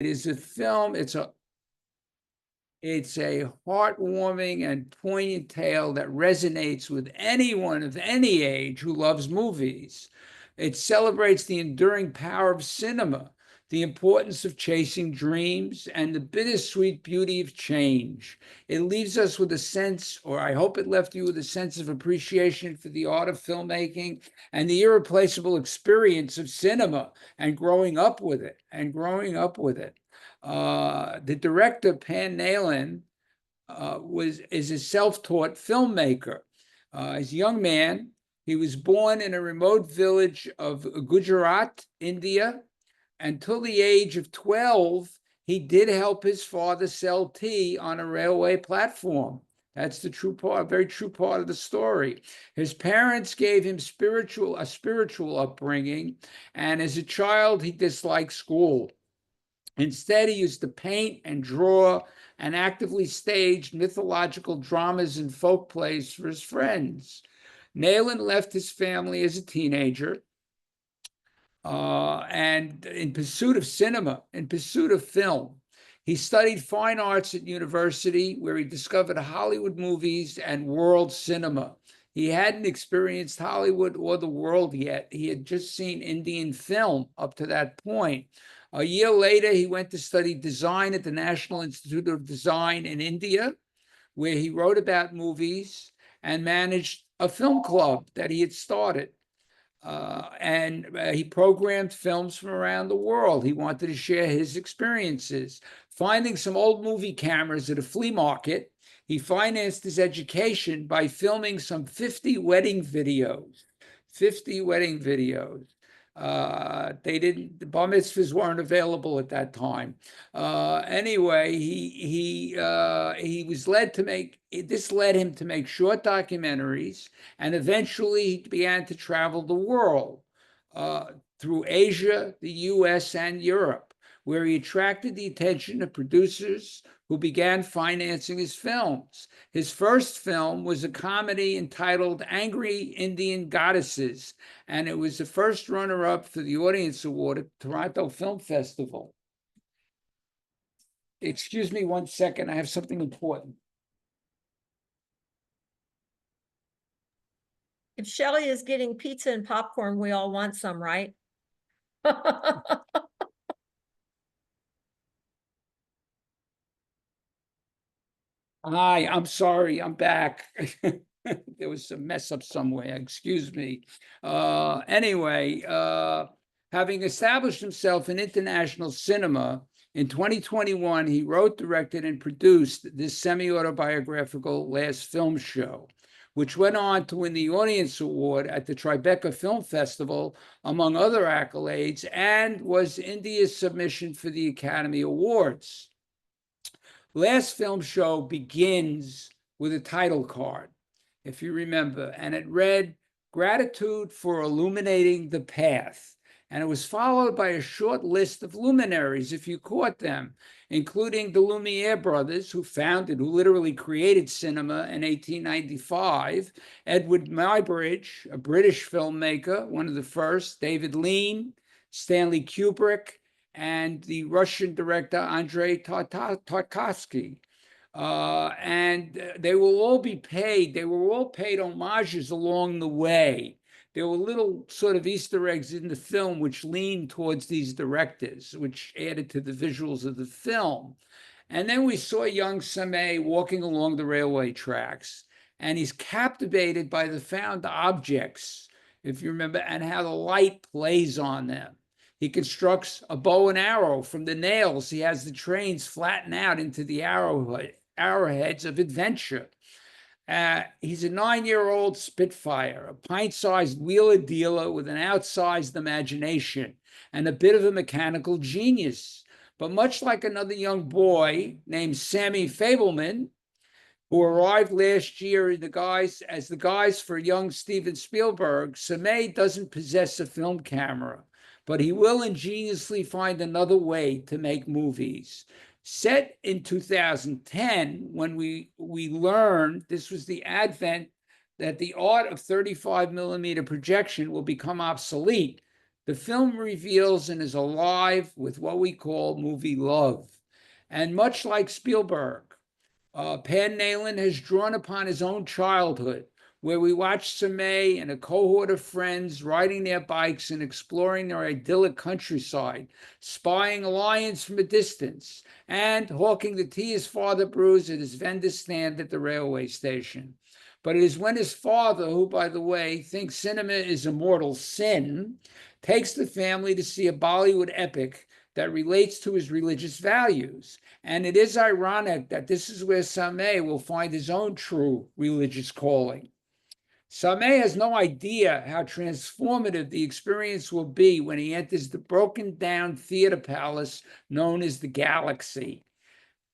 is a film. It's a heartwarming and poignant tale that resonates with anyone of any age who loves movies. It celebrates the enduring power of cinema, the importance of chasing dreams, and the bittersweet beauty of change. It leaves us with a sense, or I hope it left you with a sense of appreciation for the art of filmmaking and the irreplaceable experience of cinema and growing up with it, the director, Pan Nailan, is a self-taught filmmaker. As a young man, he was born in a remote village of Gujarat, India. Until the age of 12, he did help his father sell tea on a railway platform. That's the true part, very true part of the story. His parents gave him a spiritual upbringing, and as a child, he disliked school. Instead, he used to paint and draw and actively staged mythological dramas and folk plays for his friends. Nailan left his family as a teenager and in pursuit of cinema, in pursuit of film. He studied fine arts at university, where he discovered Hollywood movies and world cinema. He hadn't experienced Hollywood or the world yet. He had just seen Indian film up to that point. A year later, he went to study design at the National Institute of Design in India, where he wrote about movies and managed a film club that he had started. He programmed films from around the world. He wanted to share his experiences. Finding some old movie cameras at a flea market, he financed his education by filming some 50 wedding videos. 50 wedding videos. The bar mitzvahs weren't available at that time. Anyway, he led him to make short documentaries, and eventually he began to travel the world through Asia, the US, and Europe, where he attracted the attention of producers who began financing his films. His first film was a comedy entitled Angry Indian Goddesses, and it was the first runner-up for the Audience Award at Toronto Film Festival. Excuse me 1 second, I have something important. If Shelly is getting pizza and popcorn, we all want some, right? Hi, I'm sorry, I'm back. There was some mess up somewhere, excuse me. Anyway, having established himself in international cinema, in 2021, he wrote, directed, and produced this semi-autobiographical Last Film Show, which went on to win the Audience Award at the Tribeca Film Festival, among other accolades, and was India's submission for the Academy Awards. Last Film Show begins with a title card, if you remember, and it read, "Gratitude for illuminating the path." And it was followed by a short list of luminaries, if you caught them, including the Lumiere brothers, who literally created cinema in 1895, Edward Muybridge, a British filmmaker, one of the first, David Lean, Stanley Kubrick, and the Russian director Andrei Tarkovsky. And they will all be paid. They were all paid homages along the way. There were little sort of Easter eggs in the film which leaned towards these directors, which added to the visuals of the film. And then we saw young Samay walking along the railway tracks, and he's captivated by the found objects, if you remember, and how the light plays on them. He constructs a bow and arrow from the nails. He has the trains flatten out into the arrowheads of adventure. He's a 9-year-old Spitfire, a pint-sized wheeler dealer with an outsized imagination and a bit of a mechanical genius. But much like another young boy named Sammy Fableman, who arrived last year as the guise for young Steven Spielberg, Samay doesn't possess a film camera, but he will ingeniously find another way to make movies. Set in 2010, when we learned this was the advent that the art of 35 millimeter projection will become obsolete, The film reveals and is alive with what we call movie love. And much like Spielberg, Pan Nalen has drawn upon his own childhood, where we watched Samay and a cohort of friends riding their bikes and exploring their idyllic countryside, spying lions from a distance, and hawking the tea his father brews at his vendor stand at the railway station. But it is when his father, who, by the way, thinks cinema is a mortal sin, takes the family to see a Bollywood epic that relates to his religious values. And it is ironic that this is where Samay will find his own true religious calling. Samay has no idea how transformative the experience will be when he enters the broken down theater palace known as the Galaxy.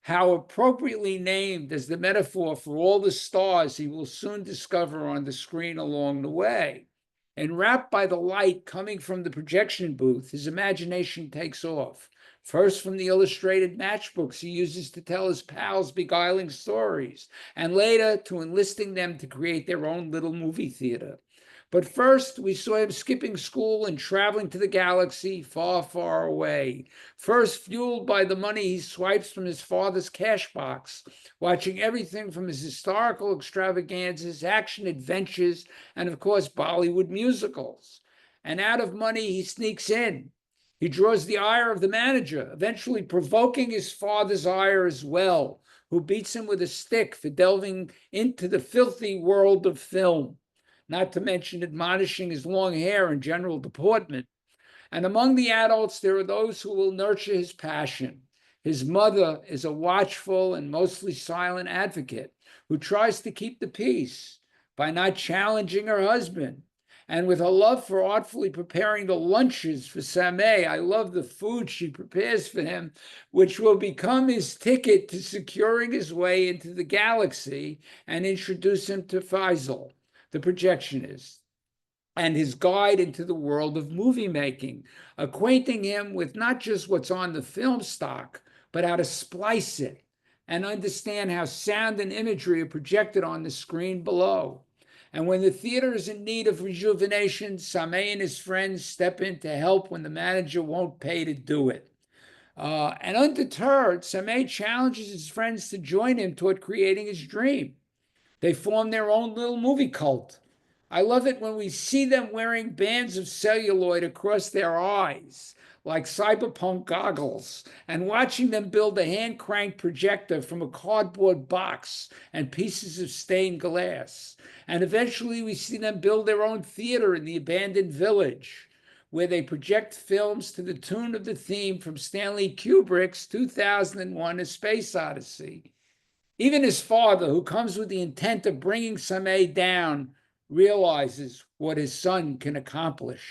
How appropriately named as the metaphor for all the stars he will soon discover on the screen along the way. Enwrapped by the light coming from the projection booth, his imagination takes off. First from the illustrated matchbooks he uses to tell his pals beguiling stories, and later to enlisting them to create their own little movie theater. But first, we saw him skipping school and traveling to the galaxy far, far away. First, fueled by the money he swipes from his father's cash box, watching everything from his historical extravaganzas, action adventures, and of course, Bollywood musicals. And out of money, he sneaks in. He draws the ire of the manager, eventually provoking his father's ire as well, who beats him with a stick for delving into the filthy world of film, not to mention admonishing his long hair and general deportment. And among the adults, there are those who will nurture his passion. His mother is a watchful and mostly silent advocate who tries to keep the peace by not challenging her husband. And with her love for artfully preparing the lunches for Samay, I love the food she prepares for him, which will become his ticket to securing his way into the galaxy and introduce him to Faisal, the projectionist, and his guide into the world of movie making, acquainting him with not just what's on the film stock, but how to splice it and understand how sound and imagery are projected on the screen below. And when the theater is in need of rejuvenation, Samay and his friends step in to help when the manager won't pay to do it. And undeterred, Samay challenges his friends to join him toward creating his dream. They form their own little movie cult. I love it when we see them wearing bands of celluloid across their eyes, like cyberpunk goggles, and watching them build a hand-cranked projector from a cardboard box and pieces of stained glass. And eventually we see them build their own theater in the abandoned village, where they project films to the tune of the theme from Stanley Kubrick's 2001: A Space Odyssey. Even his father, who comes with the intent of bringing Samay down, realizes what his son can accomplish.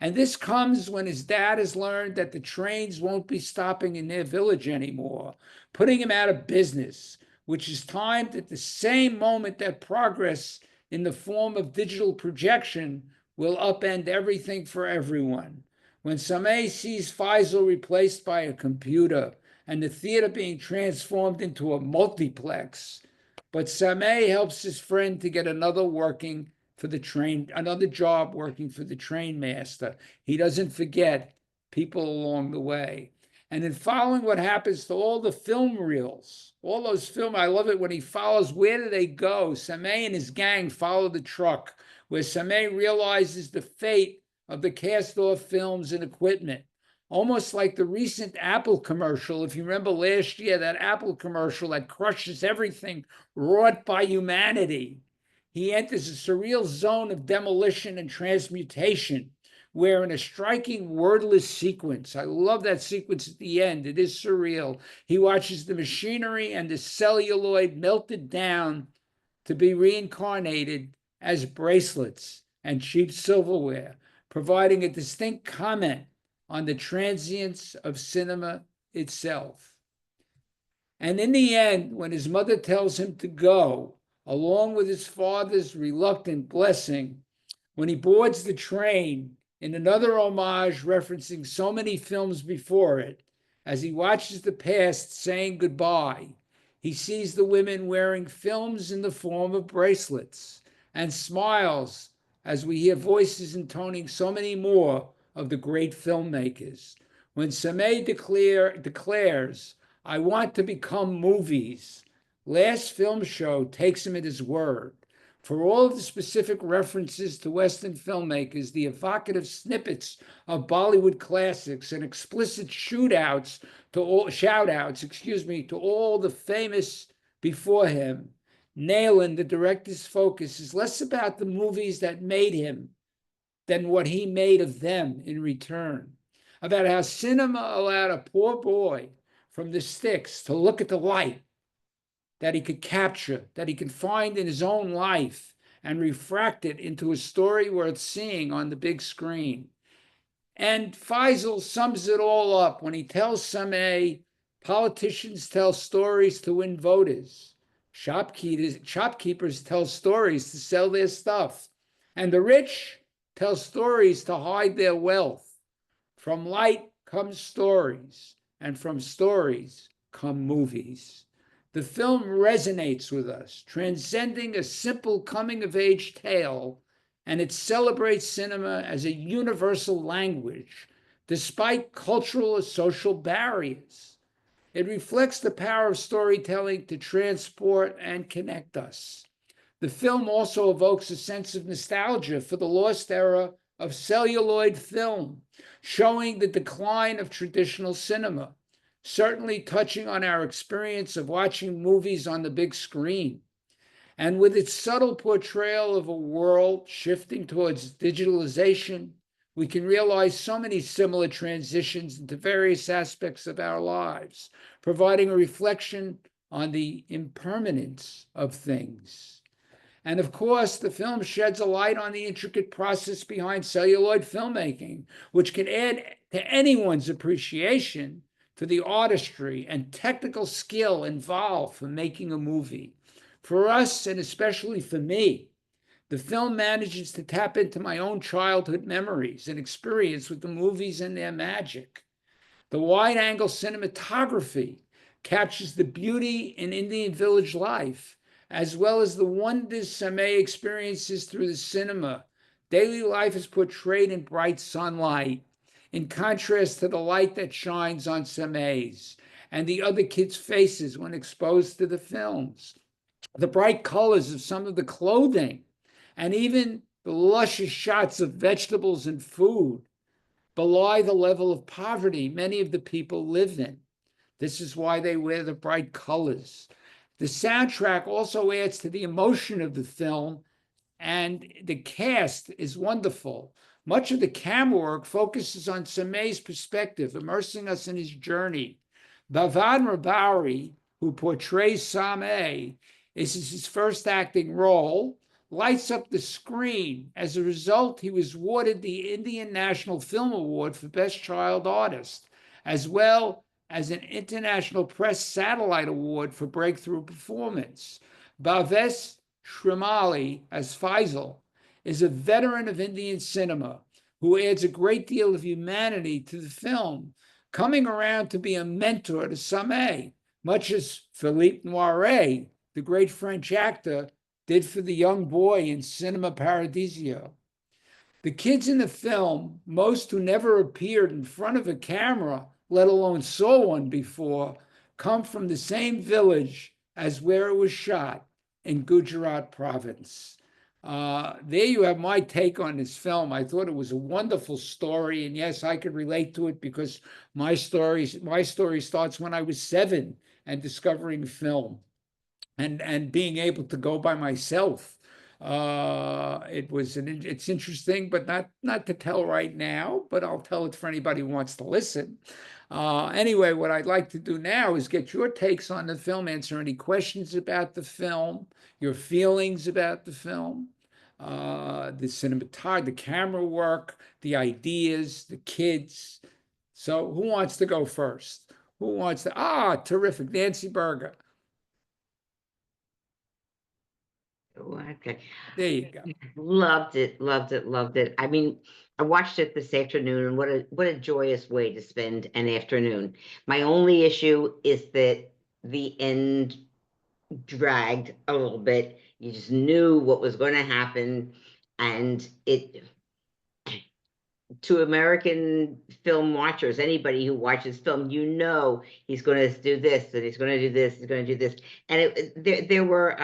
And this comes when his dad has learned that the trains won't be stopping in their village anymore, putting him out of business, which is timed at the same moment that progress in the form of digital projection will upend everything for everyone. When Samay sees Faisal replaced by a computer and the theater being transformed into a multiplex, but Samay helps his friend to get another job working for the train master. He doesn't forget people along the way. And in following what happens to all the film reels, all those film, I love it when he follows, where do they go? Samay and his gang follow the truck, where Samay realizes the fate of the cast-off films and equipment. Almost like the recent Apple commercial, if you remember last year, that Apple commercial that crushes everything wrought by humanity. He enters a surreal zone of demolition and transmutation, where in a striking wordless sequence, I love that sequence at the end, it is surreal, he watches the machinery and the celluloid melted down to be reincarnated as bracelets and cheap silverware, providing a distinct comment on the transience of cinema itself. And in the end, when his mother tells him to go, along with his father's reluctant blessing, when he boards the train, in another homage referencing so many films before it, as he watches the past saying goodbye, he sees the women wearing films in the form of bracelets and smiles as we hear voices intoning so many more of the great filmmakers. When Samay declares, "I want to become movies," Last Film Show takes him at his word. For all of the specific references to Western filmmakers, the evocative snippets of Bollywood classics, and explicit shout-outs to all the famous before him, Nayland, the director's focus, is less about the movies that made him than what he made of them in return. About how cinema allowed a poor boy from the sticks to look at the light that he could capture, that he could find in his own life, and refract it into a story worth seeing on the big screen. And Faisal sums it all up when he tells Samay, politicians tell stories to win voters, shopkeepers tell stories to sell their stuff, and the rich tell stories to hide their wealth. From light come stories, and from stories come movies. The film resonates with us, transcending a simple coming-of-age tale, and it celebrates cinema as a universal language, despite cultural or social barriers. It reflects the power of storytelling to transport and connect us. The film also evokes a sense of nostalgia for the lost era of celluloid film, showing the decline of traditional cinema, certainly touching on our experience of watching movies on the big screen. And with its subtle portrayal of a world shifting towards digitalization, we can realize so many similar transitions into various aspects of our lives, providing a reflection on the impermanence of things. And of course, the film sheds a light on the intricate process behind celluloid filmmaking, which can add to anyone's appreciation for the artistry and technical skill involved for making a movie. For us, and especially for me, the film manages to tap into my own childhood memories and experience with the movies and their magic. The wide-angle cinematography captures the beauty in Indian village life, as well as the wonders Samay experiences through the cinema. Daily life is portrayed in bright sunlight, in contrast to the light that shines on Samay's and the other kids' faces when exposed to the films. The bright colors of some of the clothing, and even the luscious shots of vegetables and food, belie the level of poverty many of the people live in. This is why they wear the bright colors. The soundtrack also adds to the emotion of the film, and the cast is wonderful. Much of the camera work focuses on Samay's perspective, immersing us in his journey. Bhavan Rabauri, who portrays Samay, is his first acting role, lights up the screen. As a result, he was awarded the Indian National Film Award for Best Child Artist, as well as an International Press Satellite Award for Breakthrough Performance. Bhavesh Shrimali, as Faisal, is a veteran of Indian cinema who adds a great deal of humanity to the film, coming around to be a mentor to Samay, much as Philippe Noiret, the great French actor, did for the young boy in Cinema Paradiso. The kids in the film, most who never appeared in front of a camera, let alone saw one before, come from the same village as where it was shot, in Gujarat province. There you have my take on this film. I thought it was a wonderful story, and yes, I could relate to it because my story starts when I was 7 and discovering film and being able to go by myself. It's interesting, but not to tell right now, but I'll tell it for anybody who wants to listen. Anyway, what I'd like to do now is get your takes on the film, answer any questions about the film, your feelings about the film, the cinematography, the camera work, the ideas, the kids. So who wants to go first? Who wants to? Terrific. Nancy Berger. Okay. There you go. Loved it, loved it, loved it. I mean, I watched it this afternoon, and what a joyous way to spend an afternoon. My only issue is that the end dragged a little bit. You just knew what was going to happen, and to American film watchers, anybody who watches film, you know he's going to do this, and he's going to do this, he's going to do this, and there were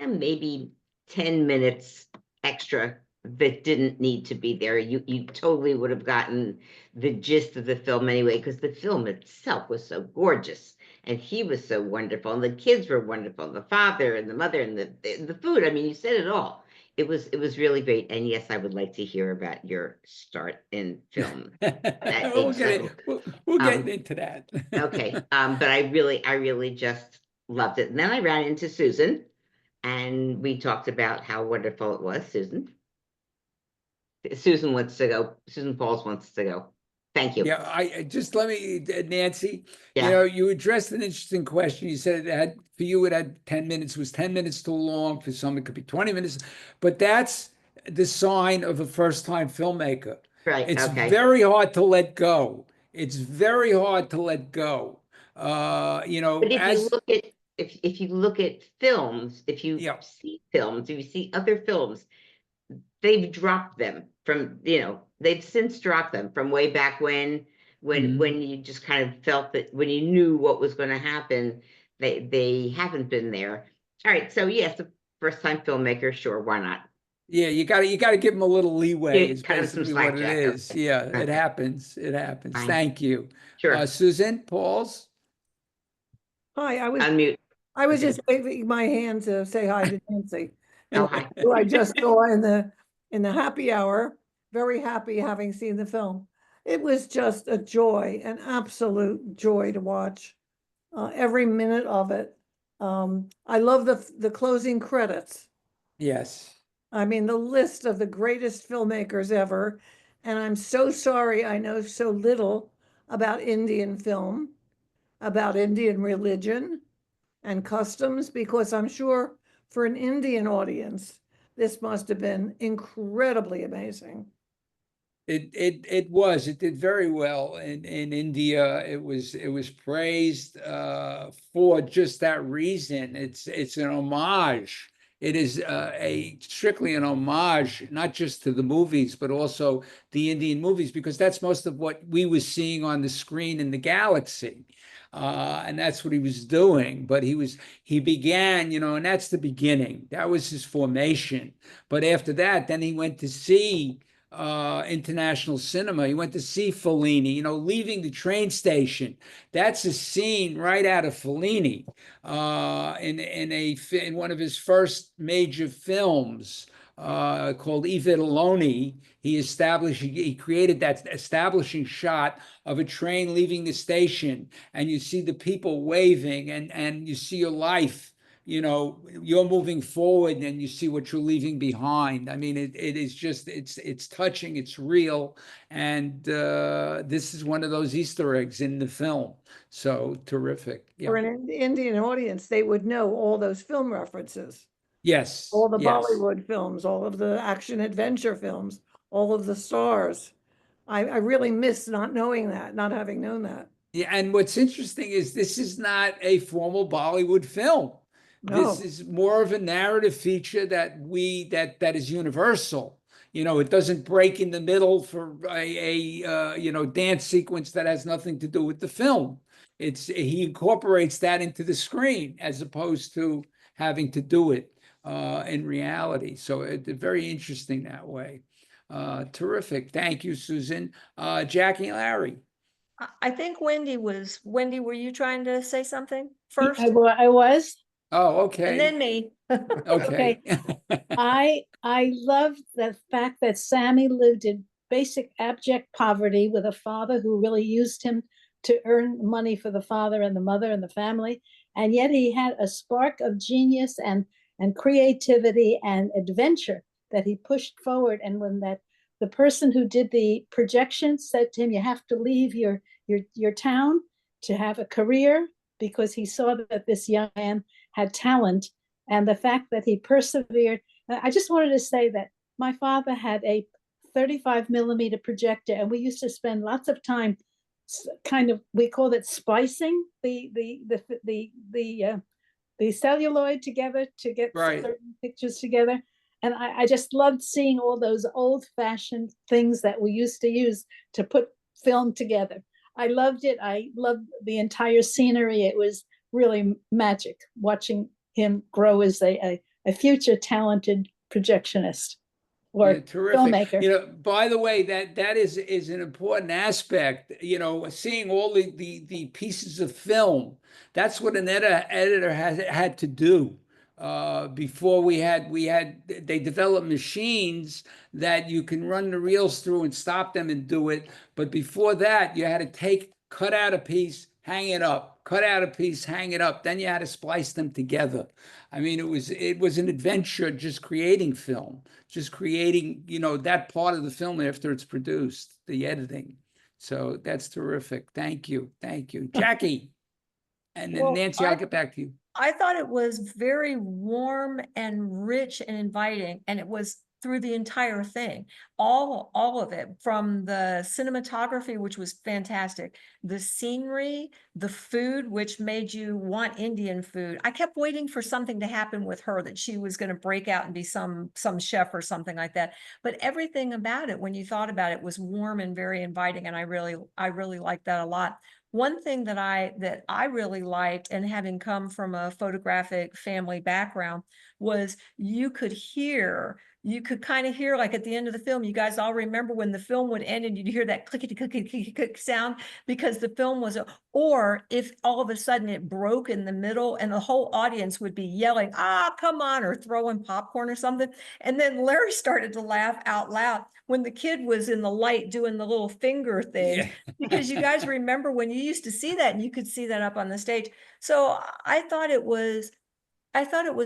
maybe 10 minutes extra that didn't need to be there. You totally would have gotten the gist of the film anyway, because the film itself was so gorgeous, and he was so wonderful, and the kids were wonderful, the father and the mother and the food. I mean, you said it all. It was really great. And yes, I would like to hear about your start in film. We'll get into that. Okay. But I really just loved it. And then I ran into Susan, and we talked about how wonderful it was. Susan wants to go. Susan Pauls wants to go. Thank you. Yeah, I just let me, Nancy, Yeah. you addressed an interesting question. You said for you, it had 10 minutes, was 10 minutes too long. For some, it could be 20 minutes, but that's the sign of a first-time filmmaker. Right. It's Okay. very hard to let go. It's very hard to let go. But if you look at films, if you Yeah. see films, if you see other films, they've dropped them from, they've since dropped them from way back when you just kind of felt that when you knew what was going to happen, they haven't been there. All right. So yes, the first time filmmaker, sure, why not? Yeah, you gotta give them a little leeway, Yeah, is cut 'em some basically slack, what it Jack. is. Yeah, it Okay. happens. It happens. Fine. Thank you. Sure. Susan, Pauls? Hi, I Unmute. was Okay. just waving my hand to say hi to Nancy. Oh, hi. Who I just saw in the happy hour, very happy having seen the film. It was just a joy, an absolute joy to watch, every minute of it. I love the closing credits. Yes. I mean, the list of the greatest filmmakers ever. And I'm so sorry I know so little about Indian film, about Indian religion and customs, because I'm sure for an Indian audience, this must have been incredibly amazing. It was. It did very well in India. It was praised for just that reason. It's an homage. It is a strictly an homage, not just to the movies, but also the Indian movies, because that's most of what we were seeing on the screen in the galaxy. And that's what he was doing. But he began, and that's the beginning. That was his formation. But after that, then he went to see international cinema. He went to see Fellini, leaving the train station. That's a scene right out of Fellini in one of his first major films called I Vitelloni. He created that establishing shot of a train leaving the station, and you see the people waving, and you see your life. You're moving forward and you see what you're leaving behind. I mean, it is just, it's touching, it's real. And this is one of those Easter eggs in the film. So terrific. Yeah. For an Indian audience, they would know all those film references, Yes. all the Yes. Bollywood films, all of the action adventure films, all of the stars. I really miss not knowing that, not having known that. Yeah. And what's interesting is this is not a formal Bollywood film. No. This is more of a narrative feature that is universal. It doesn't break in the middle for a dance sequence that has nothing to do with the film. He incorporates that into the screen as opposed to having to do it in reality. So it's very interesting that way. Terrific. Thank you, Susan. Jackie, Larry. I think Wendy, were you trying to say something I first? I was. Oh, okay. And then me. Okay. I love the fact that Sammy lived in basic abject poverty with a father who really used him to earn money for the father and the mother and the family. And yet he had a spark of genius and creativity and adventure that he pushed forward. And when the person who did the projection said to him, you have to leave your town to have a career, because he saw that this young man had talent, and the fact that he persevered. I just wanted to say that my father had a 35 millimeter projector, and we used to spend lots of time we called it splicing the celluloid together to get Right. certain pictures together. And I just loved seeing all those old-fashioned things that we used to use to put film together. I loved it. I loved the entire scenery. It was really magic watching him grow as a future talented projectionist Yeah, or terrific. filmmaker. You know, by the way, that is an important aspect. You know, seeing all the pieces of film. That's what an editor has had to do. Before they developed machines that you can run the reels through and stop them and do it. But before that, you had to cut out a piece, hang it up, cut out a piece, hang it up. Then you had to splice them together. I mean, it was an adventure just creating film, just creating, you know, that part of the film after it's produced, the editing. So that's terrific. Thank you. Thank you. Jackie. And then Well, Nancy, I'll get back to you. I thought it was very warm and rich and inviting, and it was through the entire thing, all of it, from the cinematography, which was fantastic, the scenery, the food, which made you want Indian food. I kept waiting for something to happen with her, that she was going to break out and be some chef or something like that. But everything about it, when you thought about it, was warm and very inviting, and I really liked that a lot. One thing that I really liked, and having come from a photographic family background, was you could kind of hear, like at the end of the film, you guys all remember when the film would end and you'd hear that clickety clickety click sound, because the film was, or if all of a sudden it broke in the middle and the whole audience would be yelling, ah, come on, or throwing popcorn or something. And then Larry started to laugh out loud when the kid was in the light doing the little finger thing. Yeah. Because you guys remember when you used to see that, and you could see that up on the stage. So I thought it was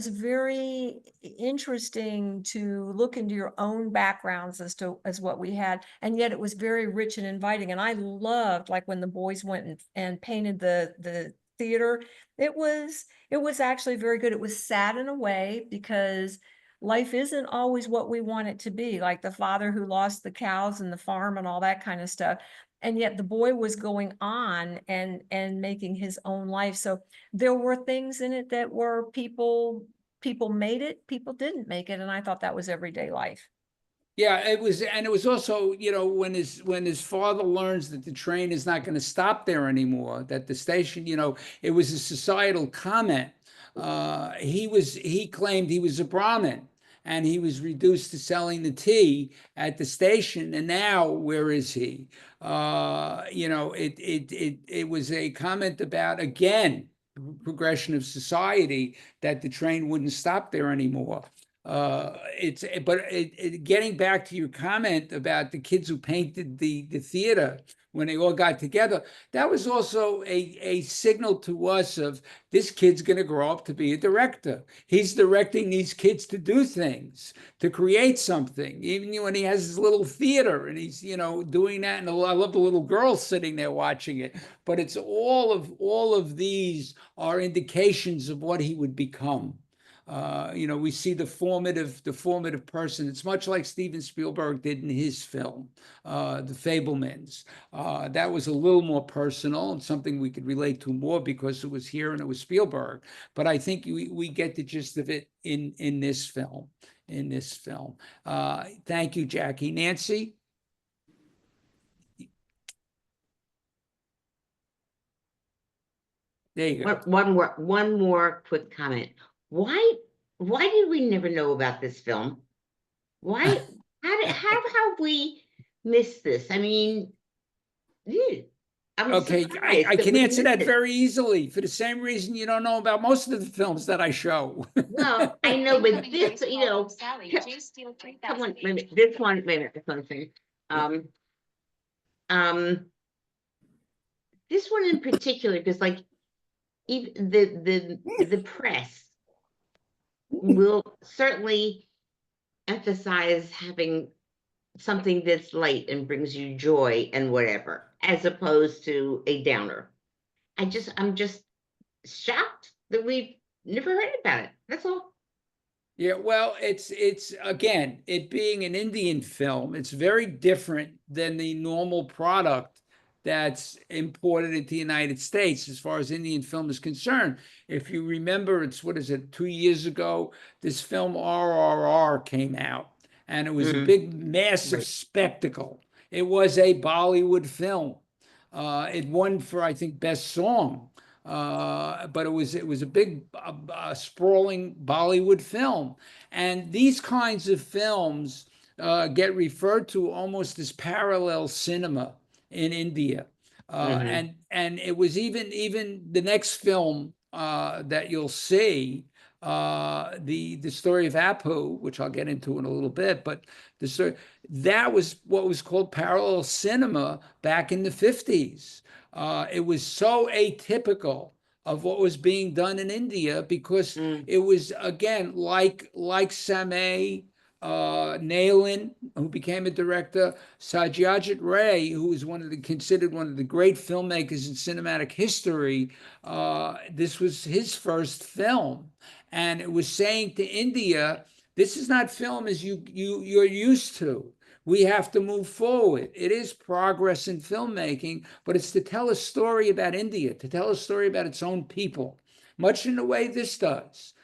very interesting to look into your own backgrounds as what we had, and yet it was very rich and inviting. And I loved, like, when the boys went and painted the theater. It was actually very good. It was sad in a way, because life isn't always what we want it to be, like the father who lost the cows and the farm and all that kind of stuff. And yet the boy was going on and making his own life. So there were things in it that were people made it, people didn't make it. And I thought that was everyday life. Yeah, it was, and it was also, you know, when his father learns that the train is not going to stop there anymore, that the station, you know, it was a societal comment. He claimed he was a Brahmin, and he was reduced to selling the tea at the station. And now where is he? You know, it was a comment about, again, progression of society, that the train wouldn't stop there anymore. Getting back to your comment about the kids who painted the theater when they all got together, that was also a signal to us of, this kid's going to grow up to be a director. He's directing these kids to do things, to create something, even when he has his little theater and he's, you know, doing that. And I love the little girl sitting there watching it. But it's all of these are indications of what he would become. You know, we see the formative person. It's much like Steven Spielberg did in his film, The Fabelmans. That was a little more personal and something we could relate to more because it was here and it was Spielberg. But I think we get the gist of it in this film. Thank you, Jackie. Nancy? There you go. One more quick comment. Why did we never know about this film? Why how have we missed this? I mean, I'm Okay, surprised I that can we answer that missed it. very easily, for the same reason you don't know about most of the films that I show. Well, I know, but this, you know, come on, wait a minute, this one thing. This one in particular, because, like, even the press will certainly emphasize having something that's light and brings you joy and whatever, as opposed to a downer. I'm just shocked that we've never heard about it. That's all. Yeah, well, it's again, it being an Indian film, it's very different than the normal product that's imported into the United States as far as Indian film is concerned. If you remember, it's, what is it, 2 years ago, this film RRR came out, and it was a Mhm. big, massive Right. spectacle. It was a Bollywood film. It won for, I think, best song. But it was a big, sprawling Bollywood film. And these kinds of films get referred to almost as parallel cinema in India. Mhm. And it was even the next film that you'll see, the story of Apu, which I'll get into in a little bit, but the story that was what was called parallel cinema back in the 50s. It was so atypical of what was being done in India because Mm. it was, again, like Samay, Nayland, who became a director, Satyajit Ray, who is considered one of the great filmmakers in cinematic history. This was his first film, and it was saying to India, "This is not film as you're used to. We have to move forward. It is progress in filmmaking, but it's to tell a story about India, to tell a story about its own people, much in the way this does."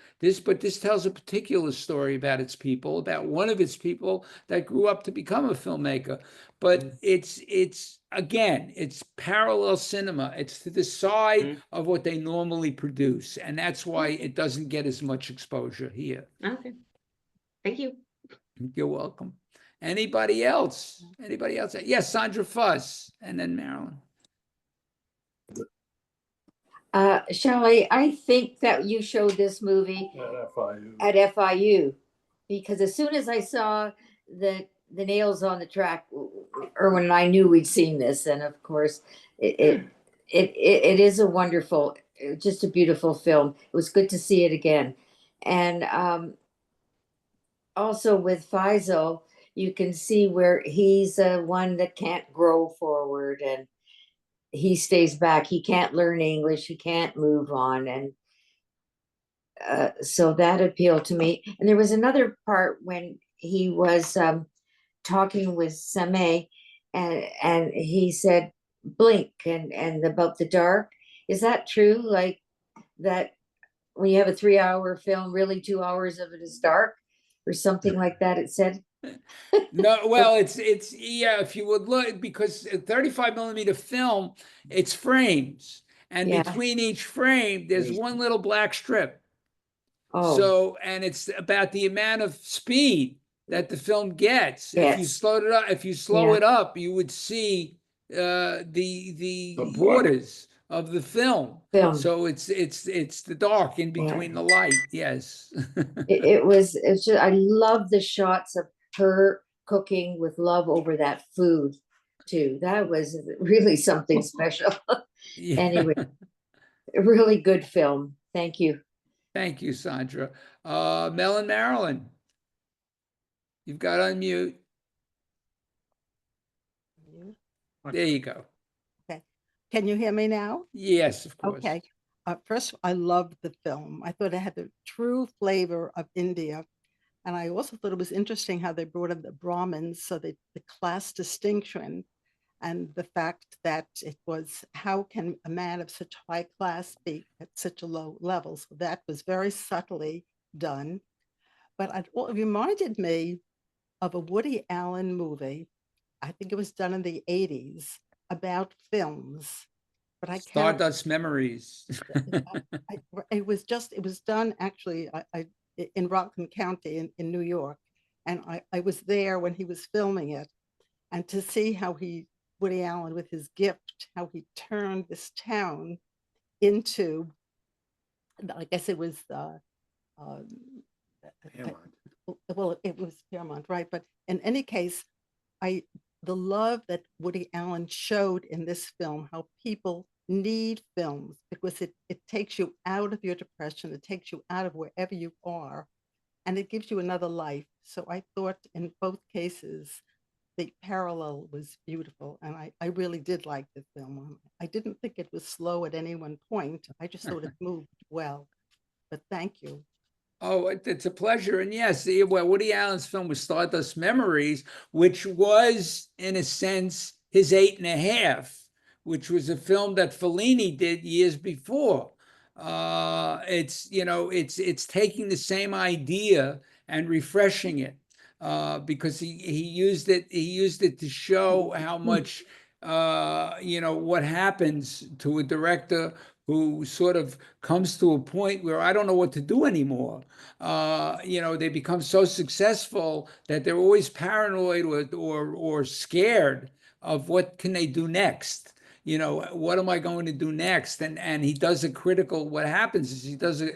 But this tells a particular story about its people, about one of its people that grew up to become a filmmaker. But it's again, it's parallel cinema. It's to the side Mm. of what they normally produce, and that's why Okay. it doesn't get as much exposure here. Okay. Thank you. You're welcome. Anybody else? Anybody else? Yes, Sandra Fuss, and then Marilyn. Shelley, I think that you showed this movie at FIU because as soon as I saw the nails on the track, Erwin and I knew we'd seen this, and of course, it is a wonderful, just a beautiful film. It was good to see it again, and also with Faisal, you can see where he's one that can't grow forward and he stays back. He can't learn English. He can't move on. And so that appealed to me. And there was another part when he was talking with Samay and he said, blink and about the dark. Is that true? Like that when you have a 3-hour film, really 2 hours of it is dark or something like that, it said? No, well, it's yeah, if you would look, because a 35 millimeter film, it's frames, and Yeah. between each frame, there's one little black strip. Oh, So, and it's about the amount of speed that the film gets. If you yes. slowed it up, if you slow Yeah. it up, you would see the The borders of the film. Film. So it's the dark in between the light. Yes. It's just, I love the shots of her cooking with love over that food too. That was really something special. Yeah. Anyway, a really good film. Thank you. Thank you, Sandra. Mel and Marilyn, you've got unmute. There you go. Can you hear me now? Yes, of course. Okay. First, I loved the film. I thought it had the true flavor of India. And I also thought it was interesting how they brought in the Brahmins, so the class distinction and the fact that it was, how can a man of such high class be at such a low level? So that was very subtly done. But it reminded me of a Woody Allen movie. I think it was done in the 80s about films. But I can't. Stardust Memories. It was done actually in Rockland County in New York. And I was there when he was filming it. And to see how Woody Allen with his gift, how he turned this town into, I guess it was, well, it was Fairmont, right? But in any case, the love that Woody Allen showed in this film, how people need films because it takes you out of your depression, it takes you out of wherever you are, and it gives you another life. So I thought in both cases, the parallel was beautiful, and I really did like the film. I didn't think it was slow at any one point. I just thought it moved well. But thank you. Oh, it's a pleasure. And yes, well, Woody Allen's film was Stardust Memories, which was, in a sense, his 8.5. which was a film that Fellini did years before. It's, you know, it's taking the same idea and refreshing it, because he used it to show how much, you know, what happens to a director who sort of comes to a point where I don't know what to do anymore. You know, they become so successful that they're always paranoid or scared of what can they do next. You know, what am I going to do next? And he does a critical. What happens is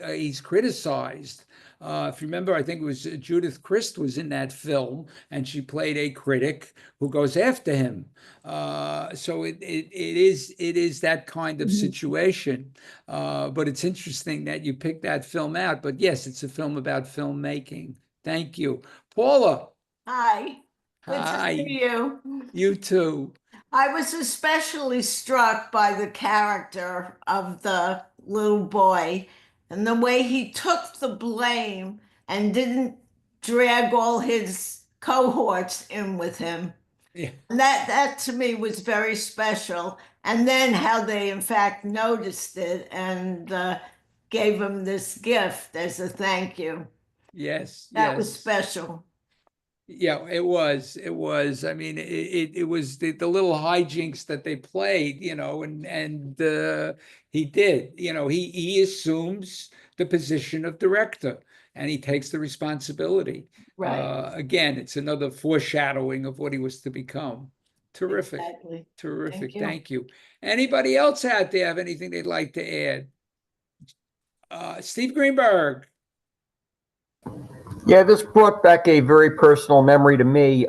he's criticized. If you remember, I think it was Judith Crist was in that film, and she played a critic who goes after him. So it is that kind of situation. But it's interesting that you picked that film out. But yes, it's a film about filmmaking. Thank you, Paula. Hi, good to Hi, see you. you too. I was especially struck by the character of the little boy and the way he took the blame and didn't drag all his cohorts in with him. Yeah. And that to me was very special. And then how they in fact noticed it and gave him this gift as a thank you. Yes, That was yes. special. Yeah, it was. It was. I mean, it was the little hijinks that they played, you know, and he did, you know, he assumes the position of director and he takes the responsibility. Right. Again, it's another foreshadowing of what he was to become. Terrific. Exactly. Terrific. Thank you. Thank you. Anybody else out there have anything they'd like to add? Steve Greenberg. Yeah, this brought back a very personal memory to me.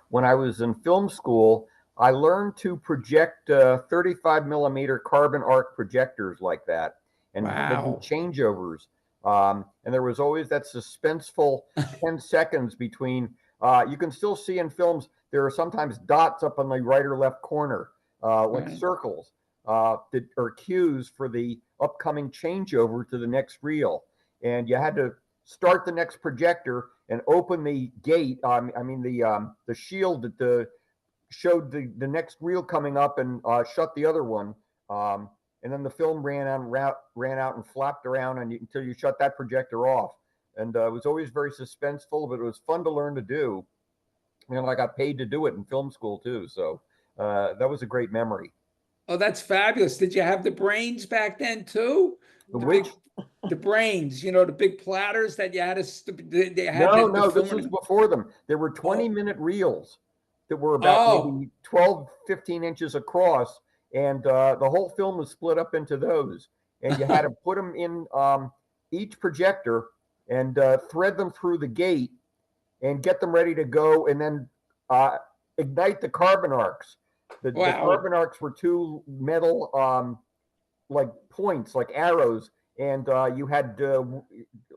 When I was in film school, I learned to project 35 millimeter carbon arc projectors like that, and had to do Wow. changeovers. And there was always that suspenseful 10 seconds between. You can still see in films there are sometimes dots up on the right or left corner, like Right. circles, that are cues for the upcoming changeover to the next reel. And you had to start the next projector and open the gate. I mean the shield that showed the next reel coming up, and shut the other one. And then the film ran out and flapped around until you shut that projector off. And it was always very suspenseful, but it was fun to learn to do. And I got paid to do it in film school too. So that was a great memory. Oh, that's fabulous. Did you have the brains back then too? The The which? big, the brains, you know, the big platters that you had to, they had No, the this film was in- before them. There were 20-minute reels that were about Oh. maybe 12, 15 inches across, and the whole film was split up into those. And you had to put them in each projector and thread them through the gate and get them ready to go, and then ignite the carbon arcs. The Wow. carbon arcs were two metal like points, like arrows, and you had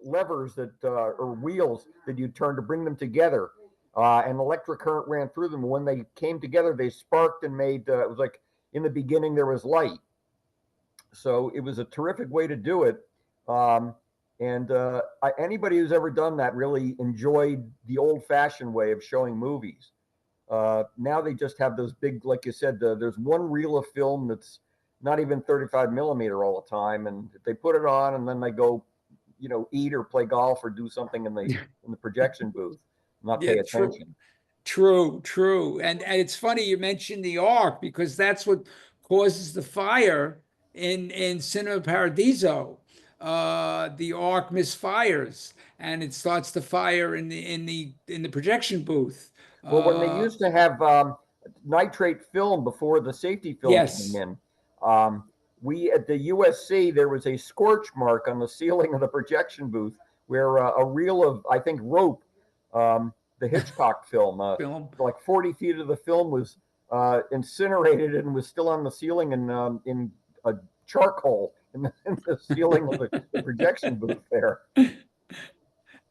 levers that or wheels that you turn to bring them together, and electric current ran through them. When they came together, they sparked and made. It was like in the beginning there was light, so it was a terrific way to do it. And anybody who's ever done that really enjoyed the old-fashioned way of showing movies. Now they just have those big, like you said, there's one reel of film that's not even 35 millimeter all the time, and they put it on and then they go, you know, eat or play golf or do something in the projection booth, not pay Yeah, true. attention. True. And it's funny you mentioned the arc, because that's what causes the fire in Cinema Paradiso. The arc misfires and it starts to fire in the projection booth. Well, when they used to have nitrate film before the safety film Yes. came in, we at the USC, there was a scorch mark on the ceiling of the projection booth where a reel of, I think, rope, the Hitchcock film, like 40 feet of the film was incinerated and was still on the ceiling and in a charcoal in the ceiling of the projection booth there.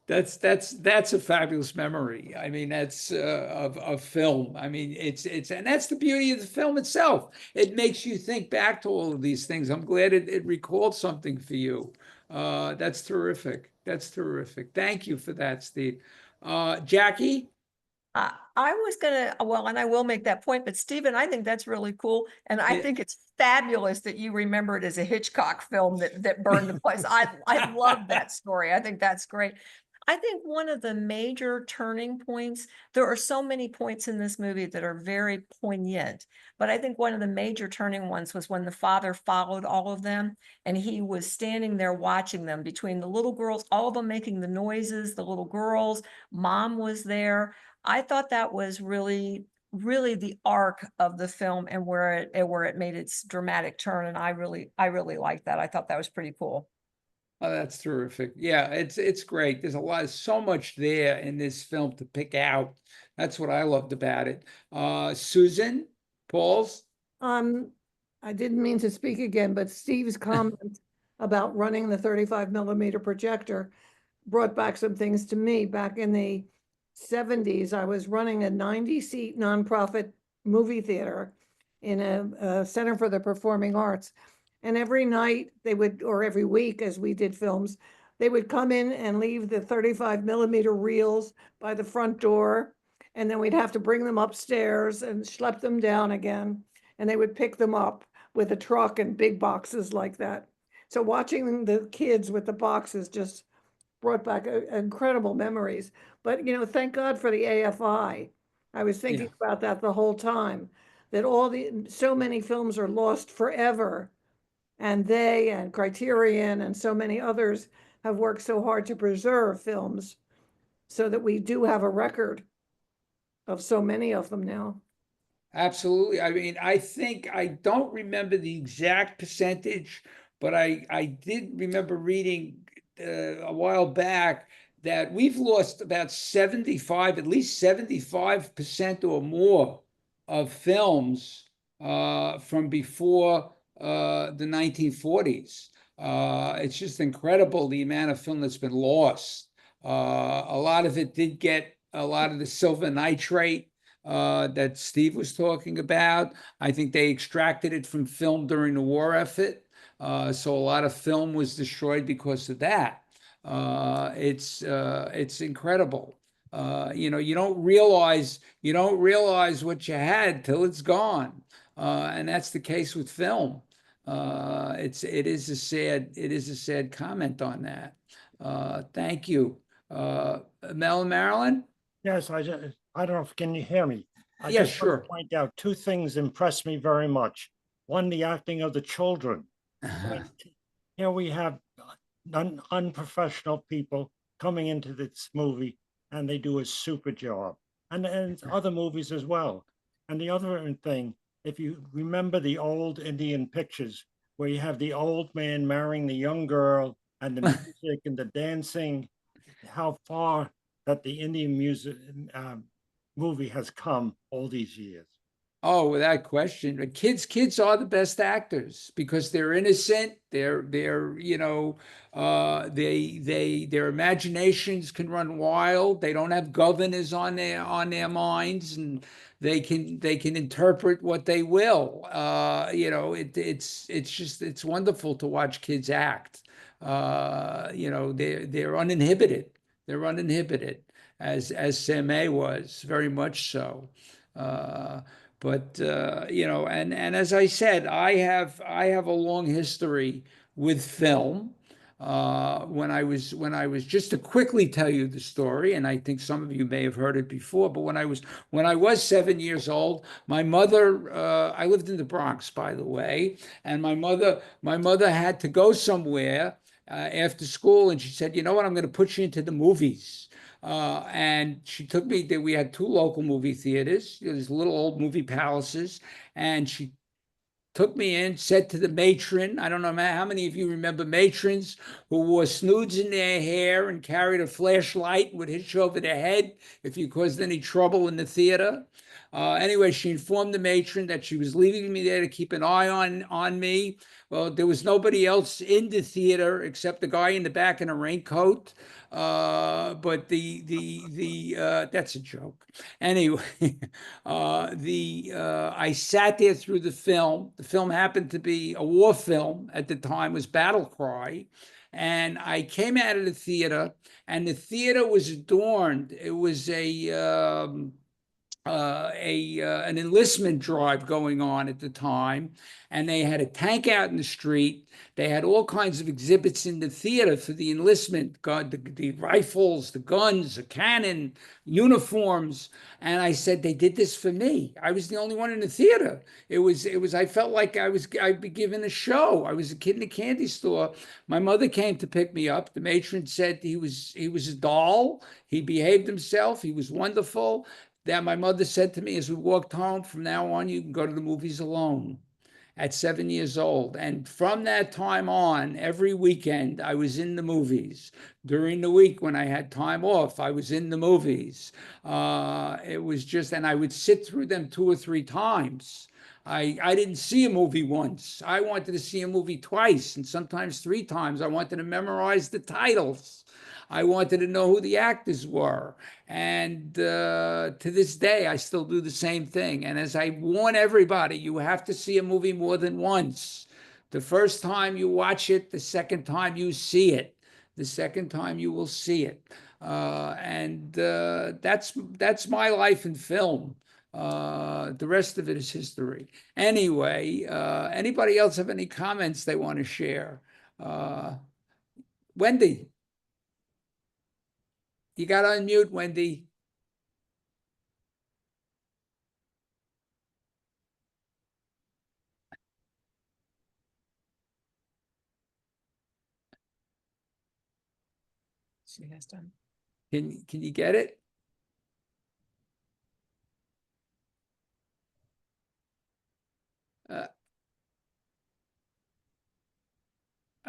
That's a fabulous memory. I mean, that's of film. I mean, it's and that's the beauty of the film itself. It makes you think back to all of these things. I'm glad it recalled something for you. That's terrific. That's terrific. Thank you for that, Steve. Jackie? I was gonna, well, and I will make that point, but Stephen, I think that's really cool. And I Yeah. think it's fabulous that you remember it as a Hitchcock film that burned the place. I love that story. I think that's great. I think one of the major turning points, there are so many points in this movie that are very poignant, but I think one of the major turning ones was when the father followed all of them and he was standing there watching them, between the little girls, all of them making the noises, the little girls, mom was there. I thought that was really, really the arc of the film and where it made its dramatic turn. And I really liked that. I thought that was pretty cool. Oh, that's terrific. Yeah, it's great. There's so much there in this film to pick out. That's what I loved about it. Susan, Pauls? I didn't mean to speak again, but Steve's comment about running the 35mm projector brought back some things to me. Back in the 70s, I was running a 90-seat nonprofit movie theater in a Center for the Performing Arts. And every night they would, or every week as we did films, they would come in and leave the 35mm reels by the front door. And then we'd have to bring them upstairs and schlep them down again. And they would pick them up with a truck and big boxes like that. So watching the kids with the boxes just brought back incredible memories. But, thank God for the AFI. I was thinking about that the whole time, that so many films are lost forever. And they and Criterion and so many others have worked so hard to preserve films so that we do have a record of so many of them now. Absolutely. I mean, I don't remember the exact percentage, but I did remember reading a while back that we've lost about at least 75% or more of films from before the 1940s. It's just incredible the amount of film that's been lost. A lot of it did get a lot of the silver nitrate that Steve was talking about. I think they extracted it from film during the war effort. So a lot of film was destroyed because of that. It's incredible. You don't realize what you had till it's gone. And that's the case with film. It is a sad comment on that. Thank you. Mel and Marilyn? Yes, I don't know if can you hear me? I Yeah, just want sure. to point out two things impressed me very much. One, the acting of the children. Here we have unprofessional people coming into this movie and they do a super job. And other movies as well. And the other thing, if you remember the old Indian pictures where you have the old man marrying the young girl and the music and the dancing, how far that the Indian music movie has come all these years. Oh, without question. But kids are the best actors because they're innocent. They're their imaginations can run wild. They don't have governors on their minds, and they can interpret what they will. It's wonderful to watch kids act. They're uninhibited. They're uninhibited, as Samay was, very much so. But and as I said, I have a long history with film. When I was just to quickly tell you the story, and I think some of you may have heard it before, but when I was 7 years old, my mother, I lived in the Bronx, by the way, and my mother had to go somewhere after school, and she said, "You know what? I'm going to put you into the movies." And she took me there. We had two local movie theaters, these little old movie palaces. And she took me in, said to the matron, I don't know how many of you remember matrons who wore snoods in their hair and carried a flashlight and would hitch over their head if you caused any trouble in the theater. Anyway, she informed the matron that she was leaving me there to keep an eye on me. Well, there was nobody else in the theater except the guy in the back in a raincoat. But that's a joke. Anyway, I sat there through the film. The film happened to be a war film at the time, was Battle Cry. And I came out of the theater, and the theater was adorned. It was a an enlistment drive going on at the time, and they had a tank out in the street. They had all kinds of exhibits in the theater for the enlistment, the rifles, the guns, the cannon, uniforms. And I said, they did this for me. I was the only one in the theater. I felt like I'd be given a show. I was a kid in a candy store. My mother came to pick me up. The matron said he was a doll. He behaved himself. He was wonderful. That my mother said to me as we walked home, from now on, you can go to the movies alone, at 7 years old. And from that time on, every weekend, I was in the movies. During the week, when I had time off, I was in the movies. It was just, and I would sit through them 2 or 3 times. I didn't see a movie once. I wanted to see a movie twice, and sometimes 3 times. I wanted to memorize the titles. I wanted to know who the actors were. And to this day, I still do the same thing. And as I warn everybody, you have to see a movie more than once. The first time you watch it, the second time you see it. The second time you will see it. That's my life in film. The rest of it is history. Anyway, anybody else have any comments they want to share? Wendy. You got to unmute, Wendy. She has done. Can you get it?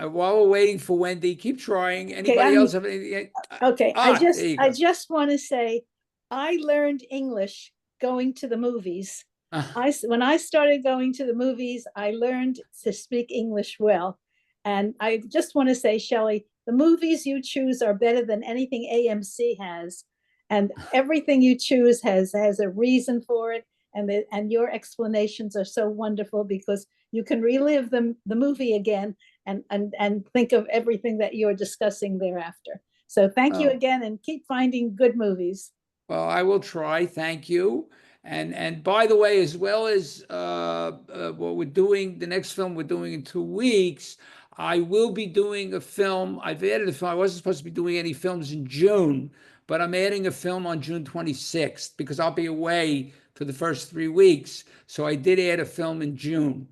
While we're waiting for Wendy, keep trying. Anybody else have anything? Okay, there you I go. just want to say, I learned English going to the movies. When I started going to the movies, I learned to speak English well. And I just want to say, Shelley, the movies you choose are better than anything AMC has. And everything you choose has a reason for it. And your explanations are so wonderful because you can relive the movie again and think of everything that you're discussing thereafter. So thank you again, and keep finding good movies. Well, I will try. Thank you. And by the way, as well as what we're doing, the next film we're doing in 2 weeks, I will be doing a film. I've added a film. I wasn't supposed to be doing any films in June, but I'm adding a film on June 26th because I'll be away for the first 3 weeks. So I did add a film in June,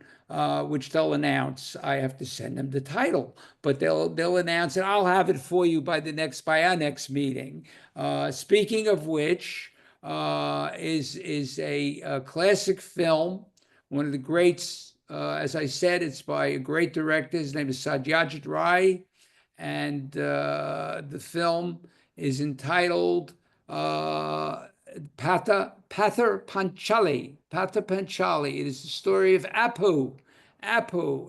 which they'll announce. I have to send them the title, but they'll announce it. I'll have it for you by our next meeting. Speaking of which, is a classic film, one of the greats. As I said, it's by a great director. His name is Satyajit Ray, and the film is entitled Pather Panchali. Pather Panchali. It is the story of Apu,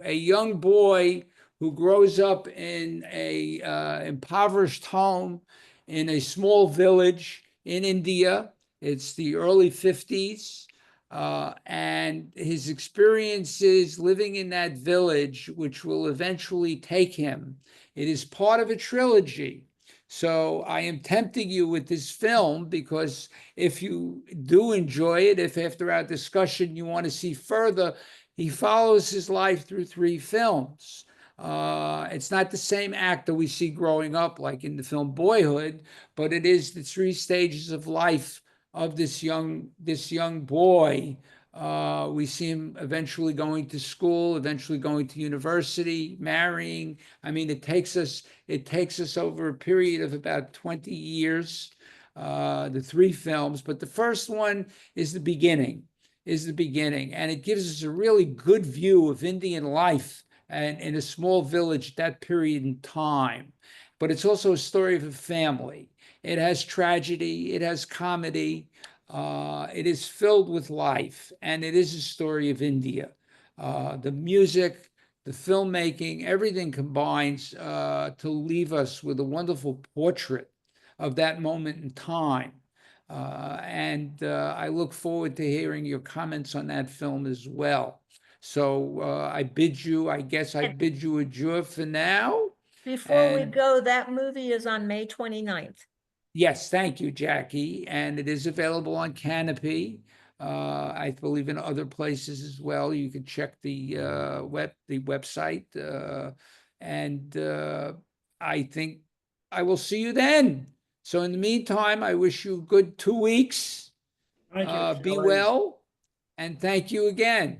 a young boy who grows up in a impoverished home in a small village in India. It's the early 50s. And his experiences living in that village, which will eventually take him. It is part of a trilogy. So I am tempting you with this film because if you do enjoy it, if after our discussion you want to see further, he follows his life through 3 films. It's not the same actor we see growing up like in the film Boyhood, but it is the 3 stages of life of this young boy. We see him eventually going to school, eventually going to university, marrying. I mean, it takes us over a period of about 20 years, the 3 films, but the first one is the beginning, and it gives us a really good view of Indian life and in a small village, that period in time. But it's also a story of a family. It has tragedy, it has comedy, it is filled with life, and it is a story of India. The music, the filmmaking, everything combines to leave us with a wonderful portrait of that moment in time. I look forward to hearing your comments on that film as well. So I bid you adieu for now. Before we And go, that movie is on May 29th. Yes, thank you, Jackie. And it is available on Kanopy. I believe in other places as well. You can check the website. And I think I will see you then. So in the meantime, I wish you a good 2 weeks. Thank you, Be Shelley. well, and thank you again.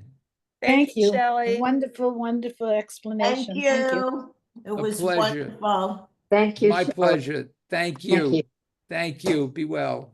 Thank you, you. Shelley. Wonderful, wonderful Thank explanation. Thank you. you. It A was pleasure. wonderful. Thank you. My Shelley. pleasure. Thank Thank you. you. Thank you. Be well.